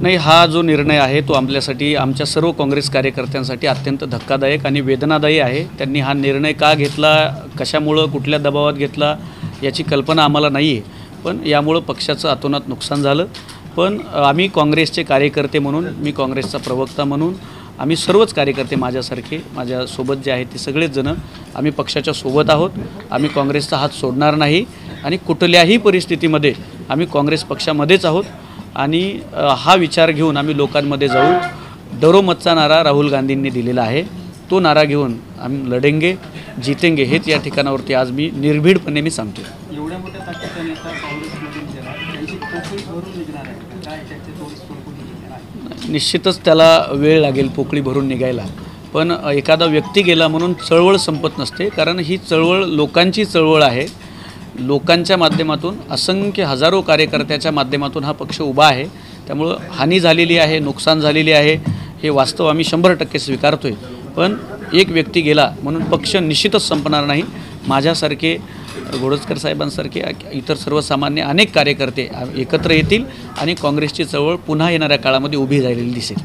नाही, हा जो निर्णय आहे तो आपल्यासाठी, आमच्या सर्व काँग्रेस कार्यकर्त्यांसाठी अत्यंत धक्कादायक आणि वेदनादायी आहे। त्यांनी हा निर्णय का घेतला, कशामुळं, कुठल्या दबावात घेतला याची कल्पना आम्हाला नाही आहे, पण यामुळं पक्षाचं अतोनात नुकसान झालं। पण आम्ही काँग्रेसचे कार्यकर्ते म्हणून, मी काँग्रेसचा प्रवक्ता म्हणून, आम्ही सर्वच कार्यकर्ते माझ्यासारखे, माझ्यासोबत जे आहेत ते सगळेच जण आम्ही पक्षाच्या सोबत आहोत। आम्ही काँग्रेसचा हात सोडणार नाही आणि कुठल्याही परिस्थितीमध्ये आम्ही काँग्रेस पक्षामध्येच आहोत। आणि हा विचार घेऊन आम्ही लोकांमध्ये जाऊ। डरो मतचा नारा राहुल गांधींनी दिलेला आहे, तो नारा घेऊन आम्ही लढेंगे, जीतेंगे, हेच या ठिकाणावरती आज मी निर्भीडपणे मी सांगतो। एवढ्या मोठ्या ताकदीचा नेता काँग्रेसमधून गेला, त्यांची पोकळी भरून निघणार आहे काय, त्याचे थोडी निश्चितच त्याला वेळ लागेल पोकळी भरून निघायला, पण एखादा व्यक्ती गेला म्हणून चळवळ संपत नसते, कारण ही चळवळ लोकांची चळवळ आहे। लोकांच्या माध्यमातून, असंख्य हजारो कार्यकर्त्याच्या माध्यमातून हा पक्ष उभा आहे। त्यामुळं हानी झालेली आहे, नुकसान झालेली आहे, हे वास्तव आम्ही 100% स्वीकारतोय। पण एक व्यक्ती गेला म्हणून पक्ष निश्चितच संपणार नाही। माझ्यासारखे, घोडजकर साहेबांसारखे इतर सर्वसामान्य अनेक कार्यकर्ते एकत्र येतील आणि काँग्रेसची चळवळ पुन्हा येणाऱ्या काळामध्ये उभी राहिलेली दिसेल।